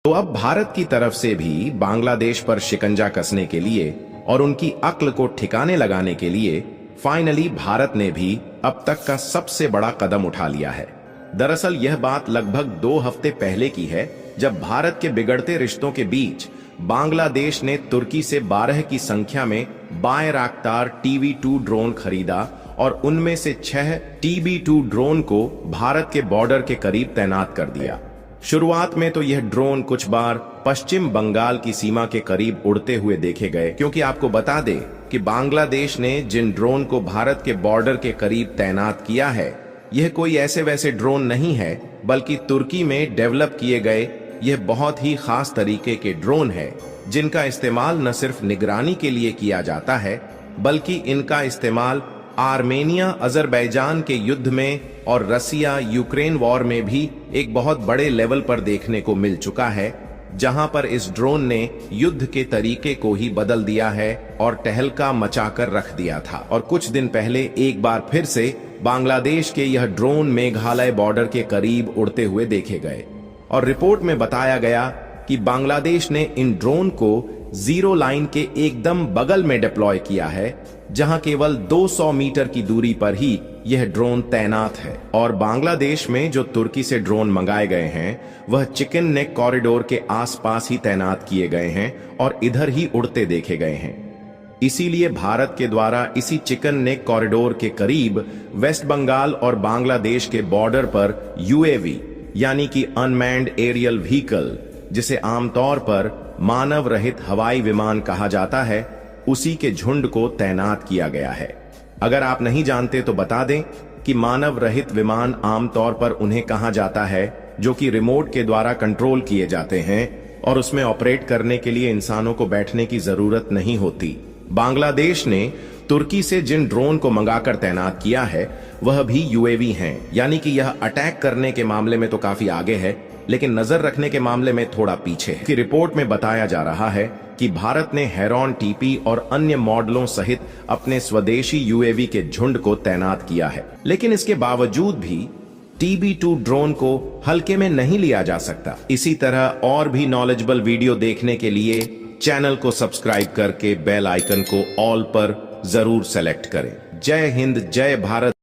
तो अब भारत की तरफ से भी बांग्लादेश पर शिकंजा कसने के लिए और उनकी अक्ल को ठिकाने लगाने के लिए फाइनली भारत ने भी अब तक का सबसे बड़ा कदम उठा लिया है। दरअसल यह बात लगभग 2 हफ्ते पहले की है, जब भारत के बिगड़ते रिश्तों के बीच बांग्लादेश ने तुर्की से 12 की संख्या में बायराक्तार TB2 ड्रोन खरीदा और उनमें से 6 TB2 ड्रोन को भारत के बॉर्डर के करीब तैनात कर दिया। शुरुआत में तो यह ड्रोन कुछ बार पश्चिम बंगाल की सीमा के करीब उड़ते हुए देखे गए, क्योंकि आपको बता दें कि बांग्लादेश ने जिन ड्रोन को भारत के बॉर्डर के करीब तैनात किया है, यह कोई ऐसे वैसे ड्रोन नहीं है, बल्कि तुर्की में डेवलप किए गए यह बहुत ही खास तरीके के ड्रोन है, जिनका इस्तेमाल न सिर्फ निगरानी के लिए किया जाता है, बल्कि इनका इस्तेमाल आर्मेनिया अजरबैजान के युद्ध में और रसिया यूक्रेन वॉर में भी एक बहुत बड़े लेवल पर देखने को मिल चुका है, जहां पर इस ड्रोन ने युद्ध के तरीके को ही बदल दिया है और तहलका मचाकर रख दिया था। और कुछ दिन पहले एक बार फिर से बांग्लादेश के यह ड्रोन मेघालय बॉर्डर के करीब उड़ते हुए देखे गए और रिपोर्ट में बताया गया कि बांग्लादेश ने इन ड्रोन को जीरो लाइन के एकदम बगल में डिप्लॉय किया है, जहां केवल 200 मीटर की दूरी पर ही यह ड्रोन तैनात है। और बांग्लादेश में जो तुर्की से ड्रोन मंगाए गए हैं, वह चिकन नेक कॉरिडोर के आसपास ही तैनात किए गए हैं और इधर ही उड़ते देखे गए हैं। इसीलिए भारत के द्वारा इसी चिकन नेक कॉरिडोर के करीब वेस्ट बंगाल और बांग्लादेश के बॉर्डर पर UAV यानी कि अनमैन्ड एरियल व्हीकल, जिसे आमतौर पर मानव रहित हवाई विमान कहा जाता है, उसी के झुंड को तैनात किया गया है। अगर आप नहीं जानते तो बता दें कि मानव रहित विमान आमतौर पर उन्हें कहा जाता है जो कि रिमोट के द्वारा कंट्रोल किए जाते हैं और उसमें ऑपरेट करने के लिए इंसानों को बैठने की जरूरत नहीं होती। बांग्लादेश ने तुर्की से जिन ड्रोन को मंगाकर तैनात किया है, वह भी UAV हैं, यानी कि यह अटैक करने के मामले में तो काफी आगे है, लेकिन नजर रखने के मामले में थोड़ा पीछे है। की रिपोर्ट में बताया जा रहा है कि भारत ने हेरॉन TP और अन्य मॉडलों सहित अपने स्वदेशी UAV के झुंड को तैनात किया है, लेकिन इसके बावजूद भी TB2 ड्रोन को हल्के में नहीं लिया जा सकता। इसी तरह और भी नॉलेजेबल वीडियो देखने के लिए चैनल को सब्सक्राइब करके बेल आइकन को ऑल पर जरूर सेलेक्ट करें। जय हिंद, जय भारत।